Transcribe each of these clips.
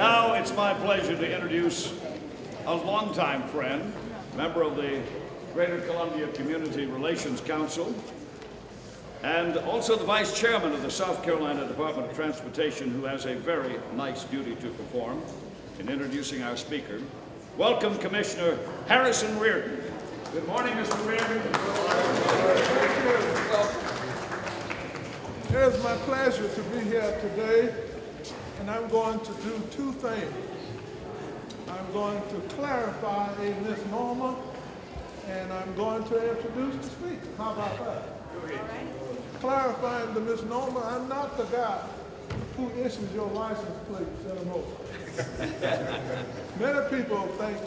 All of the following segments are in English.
Now it's my pleasure to introduce a longtime friend, member of the Greater Columbia Community Relations Council, and also the Vice Chairman of the South Carolina Department of Transportation, who has a very nice duty to perform in introducing our speaker. Welcome, Commissioner Harrison Reardon. Good morning, Mr. Reardon. It is my pleasure to be here today, and I'm going to do two things. I'm going to clarify a misnomer, and I'm going to introduce the speaker. How about that? Clarifying the misnomer, I'm not the guy who issues your license plates anymore. Many people think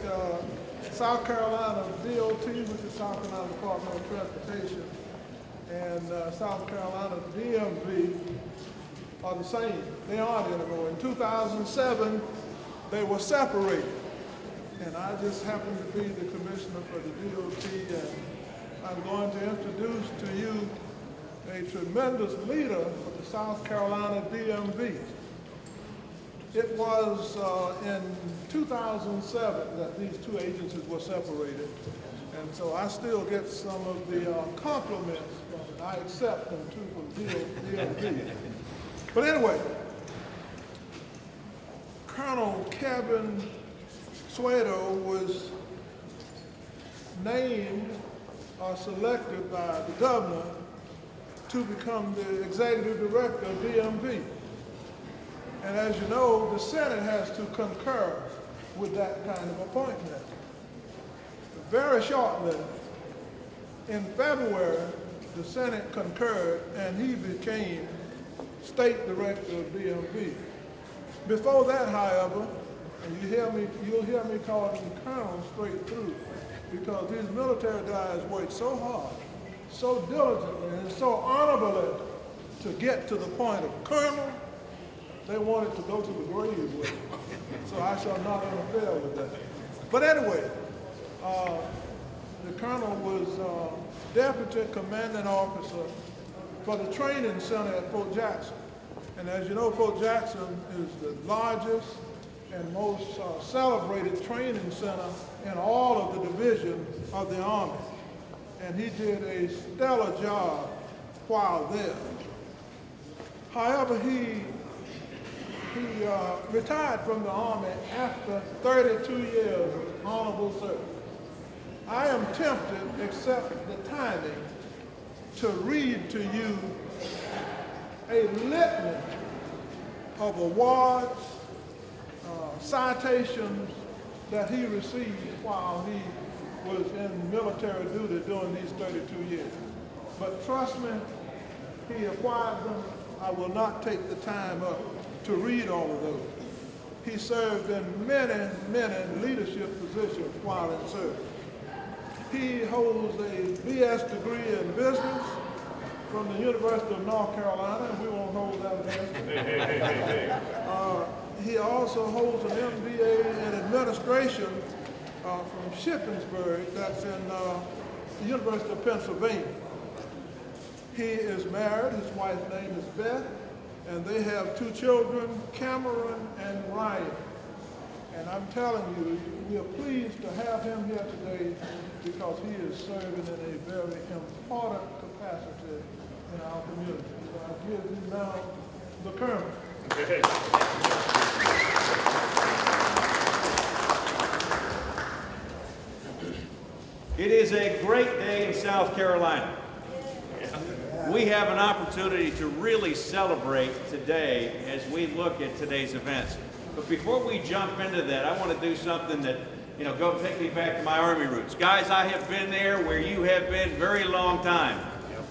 South Carolina DOT, which is South Carolina Department of Transportation, and South Carolina DMV are the same. They aren't anymore. In 2007, they were separated. And I just happen to be the commissioner for the DOT, and I'm going to introduce to you a tremendous leader of the South Carolina DMV. It was in 2007 that these two agencies were separated, and so I still get some of the compliments from it. I accept them too from DMV. But anyway, Colonel Kevin Suedo was named or selected by the governor to become the executive director of DMV. And as you know, the Senate has to concur with that kind of appointment. Very shortly, in February, the Senate concurred and he became state director of DMV. Before that, however, and you'll hear me call him Colonel straight through, because these military guys work so hard, so diligently, and so honorably to get to the point of Colonel. They wanted to go to the grave with it. So I shall not interfere with that. But anyway, the Colonel was Deputy Commanding Officer for the training center at Fort Jackson. And as you know, Fort Jackson is the largest and most celebrated training center in all of the divisions of the Army. And he did a stellar job while there. However, he retired from the Army after 32 years of honorable service. I am tempted, except the timing, to read to you a litany of awards, citations that he received while he was in military duty during these 32 years. But trust me, he acquired them. I will not take the time up to read all of those. He served in many, many leadership positions while in service. He holds a BS degree in business from the University of North Carolina, and we won't hold that against him. He also holds an MBA in administration from Shippensburg, that's in the University of Pennsylvania. He is married, his wife's name is Beth, and they have two children, Cameron and Ryan. And I'm telling you, we are pleased to have him here today because he is serving in a very important capacity in our community. So I give you now the Colonel. It is a great day in South Carolina. We have an opportunity to really celebrate today as we look at today's events. But before we jump into that, I want to do something that, go take me back to my Army roots. Guys, I have been there where you have been very long time.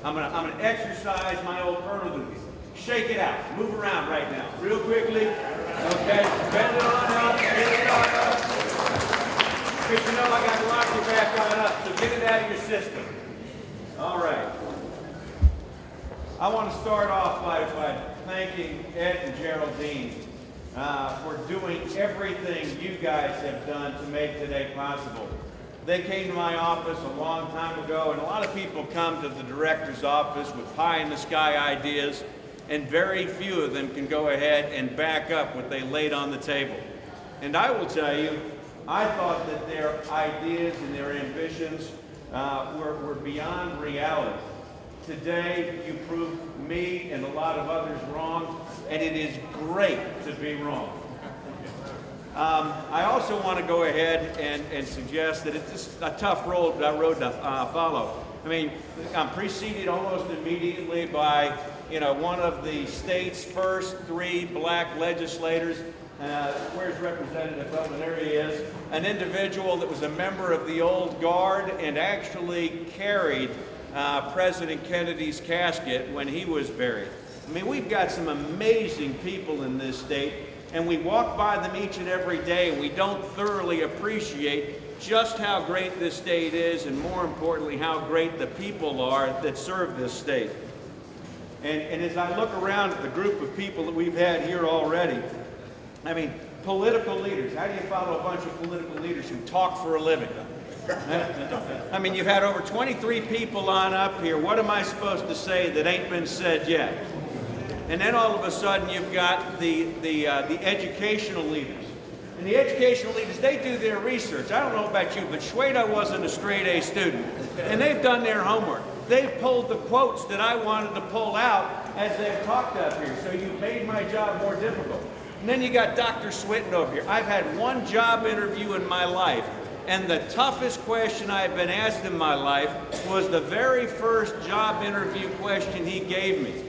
I'm gonna exercise my old colonel duties. Shake it out, move around right now, real quickly. Okay, bend it on up, get it on up. Because I got to lock your back on up, so get it out of your system. All right. I want to start off by thanking Ed and Jereleen for doing everything you guys have done to make today possible. They came to my office a long time ago, and a lot of people come to the director's office with pie-in-the-sky ideas, and very few of them can go ahead and back up what they laid on the table. And I will tell you, I thought that their ideas and their ambitions were beyond reality. Today, you proved me and a lot of others wrong, and it is great to be wrong. I also want to go ahead and suggest that it's a tough road to follow. I mean, I'm preceded almost immediately by, one of the state's first 3 black legislators. Where's Representative Bethune? There he is. An individual that was a member of the old guard and actually carried President Kennedy's casket when he was buried. I mean, we've got some amazing people in this state, and we walk by them each and every day, and we don't thoroughly appreciate just how great this state is, and more importantly, how great the people are that serve this state. And as I look around at the group of people that we've had here already, I mean, political leaders. How do you follow a bunch of political leaders who talk for a living? I mean, you've had over 23 people on up here. What am I supposed to say that ain't been said yet? And then all of a sudden you've got the educational leaders. And the educational leaders, they do their research. I don't know about you, but Shweta wasn't a straight A student. And they've done their homework. They've pulled the quotes that I wanted to pull out as they've talked up here. So you've made my job more difficult. And then you got Dr. Swinton over here. I've had one job interview in my life, and the toughest question I've been asked in my life was the very first job interview question he gave me.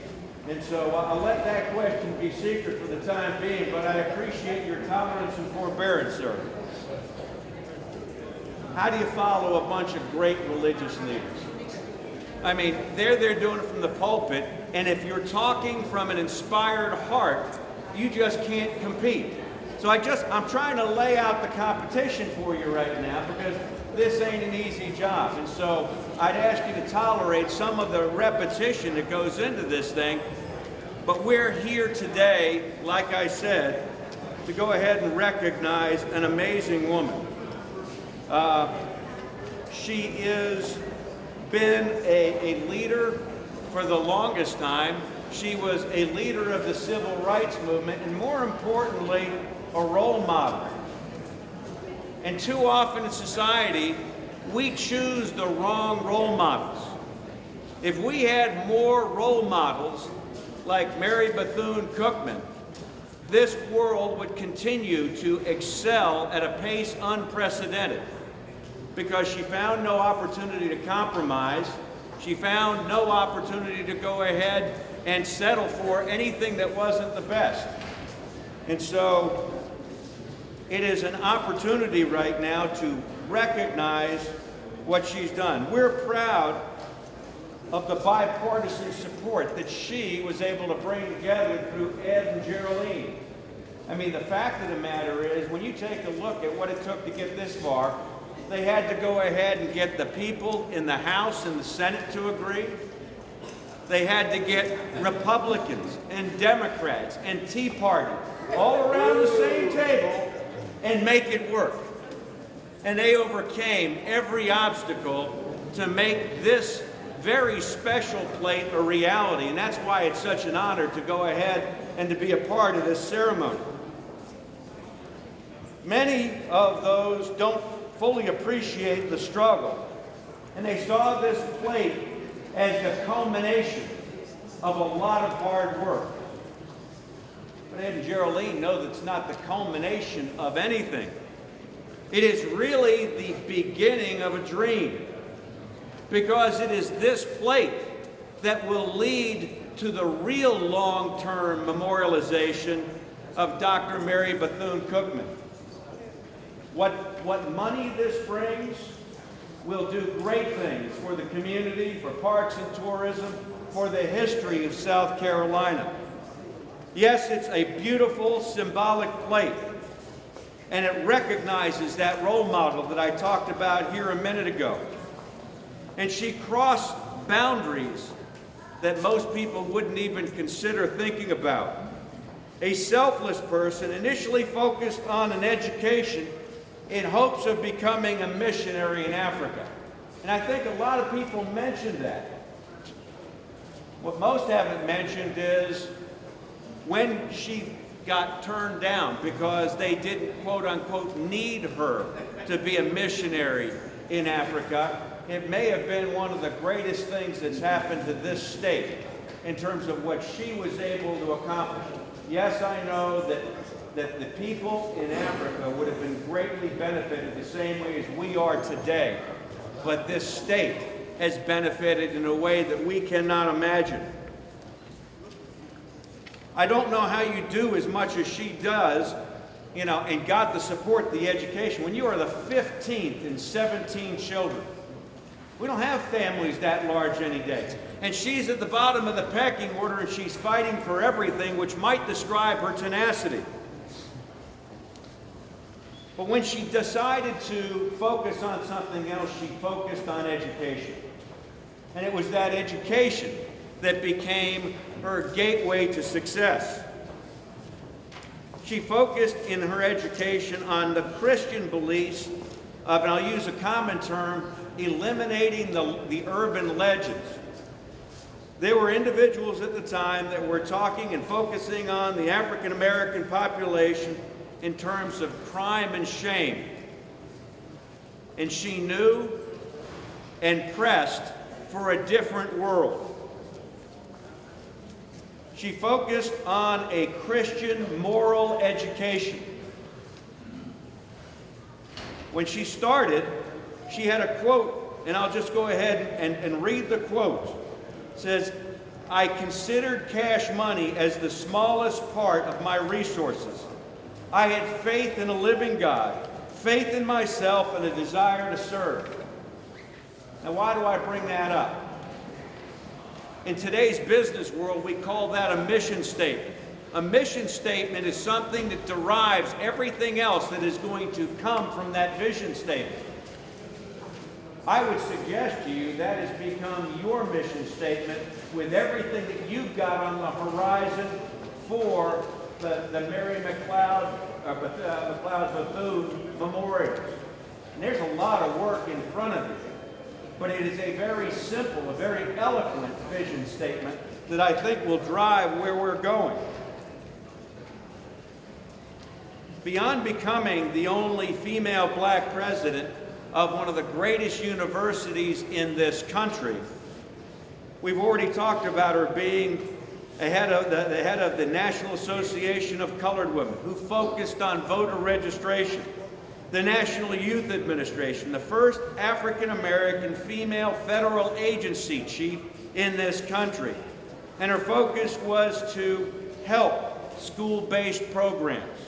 And so I'll let that question be secret for the time being, but I appreciate your tolerance and forbearance, sir. How do you follow a bunch of great religious leaders? I mean, they're doing it from the pulpit, and if you're talking from an inspired heart, you just can't compete. So I'm trying to lay out the competition for you right now, because this ain't an easy job. And so I'd ask you to tolerate some of the repetition that goes into this thing. But we're here today, like I said, to go ahead and recognize an amazing woman. She has been a leader for the longest time. She was a leader of the civil rights movement, and more importantly, a role model. And too often in society, we choose the wrong role models. If we had more role models like Mary Bethune-Cookman, this world would continue to excel at a pace unprecedented, because she found no opportunity to compromise. She found no opportunity to go ahead and settle for anything that wasn't the best. And so it is an opportunity right now to recognize what she's done. We're proud of the bipartisan support that she was able to bring together through Ed and Jereleen. I mean, the fact of the matter is, when you take a look at what it took to get this far, they had to go ahead and get the people in the House and the Senate to agree. They had to get Republicans and Democrats and Tea Party all around the same table and make it work. And they overcame every obstacle to make this very special plate a reality. And that's why it's such an honor to go ahead and to be a part of this ceremony. Many of those don't fully appreciate the struggle, and they saw this plate as the culmination of a lot of hard work. But Ed and Jereleen know that it's not the culmination of anything. It is really the beginning of a dream, because it is this plate that will lead to the real long-term memorialization of Dr. Mary Bethune-Cookman. What money this brings will do great things for the community, for parks and tourism, for the history of South Carolina. Yes, it's a beautiful, symbolic plate, and it recognizes that role model that I talked about here a minute ago. And she crossed boundaries that most people wouldn't even consider thinking about. A selfless person, initially focused on an education in hopes of becoming a missionary in Africa. And I think a lot of people mention that. What most haven't mentioned is when she got turned down because they didn't, quote unquote, need her to be a missionary in Africa. It may have been one of the greatest things that's happened to this state in terms of what she was able to accomplish. Yes, I know that the people in Africa would have been greatly benefited the same way as we are today, but this state has benefited in a way that we cannot imagine. I don't know how you do as much as she does, and got the support, the education. When you are the 15th in 17 children, we don't have families that large any day. And she's at the bottom of the pecking order, and she's fighting for everything, which might describe her tenacity. But when she decided to focus on something else, she focused on education. And it was that education that became her gateway to success. She focused in her education on the Christian beliefs of, and I'll use a common term, eliminating the urban legends. There were individuals at the time that were talking and focusing on the African American population in terms of crime and shame. And she knew and pressed for a different world. She focused on a Christian moral education. When she started, she had a quote, and I'll just go ahead and read the quote. It says, "I considered cash money as the smallest part of my resources. I had faith in a living God, faith in myself, and a desire to serve." Now, why do I bring that up? In today's business world, we call that a mission statement. A mission statement is something that derives everything else that is going to come from that vision statement. I would suggest to you that has become your mission statement with everything that you've got on the horizon for the Mary McLeod Bethune Memorial. And there's a lot of work in front of you. But it is a very simple, a very eloquent vision statement that I think will drive where we're going. Beyond becoming the only female black president of one of the greatest universities in this country, we've already talked about her being the head of the National Association of Colored Women, who focused on voter registration. The National Youth Administration, the first African-American female federal agency chief in this country. And her focus was to help school-based programs.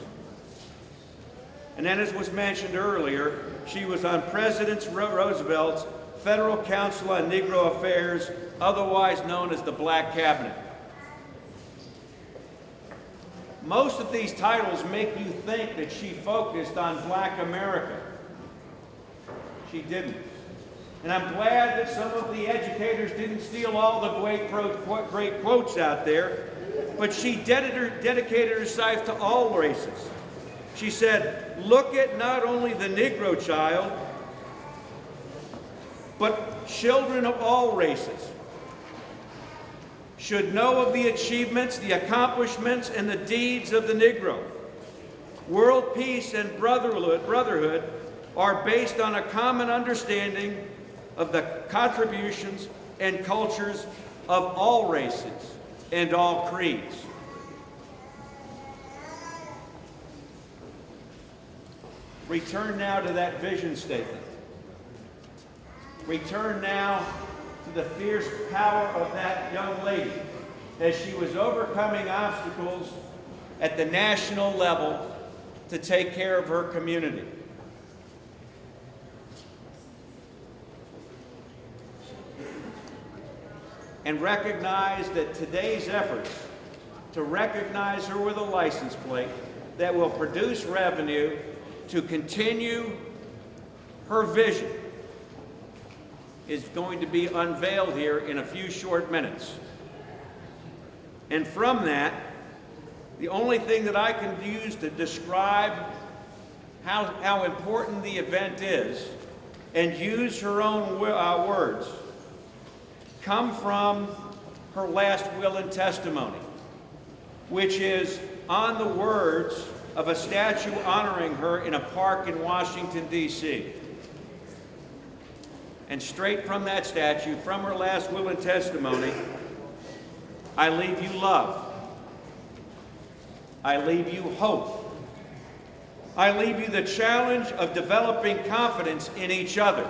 And then, as was mentioned earlier, she was on President Roosevelt's Federal Council on Negro Affairs, otherwise known as the Black Cabinet. Most of these titles make you think that she focused on Black America. She didn't. And I'm glad that some of the educators didn't steal all the great quotes out there, but she dedicated herself to all races. She said, "Look at not only the Negro child, but children of all races should know of the achievements, the accomplishments, and the deeds of the Negro. World peace and brotherhood are based on a common understanding of the contributions and cultures of all races and all creeds." Return now to that vision statement. Return now to the fierce power of that young lady as she was overcoming obstacles at the national level to take care of her community. And recognize that today's efforts to recognize her with a license plate that will produce revenue to continue her vision is going to be unveiled here in a few short minutes. And from that, the only thing that I can use to describe how important the event is, and use her own words, come from her last will and testimony, which is on the words of a statue honoring her in a park in Washington, D.C. And straight from that statue, from her last will and testimony, I leave you love. I leave you hope. I leave you the challenge of developing confidence in each other.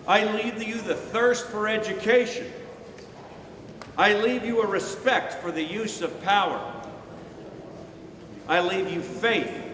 I leave you the thirst for education. I leave you a respect for the use of power. I leave you faith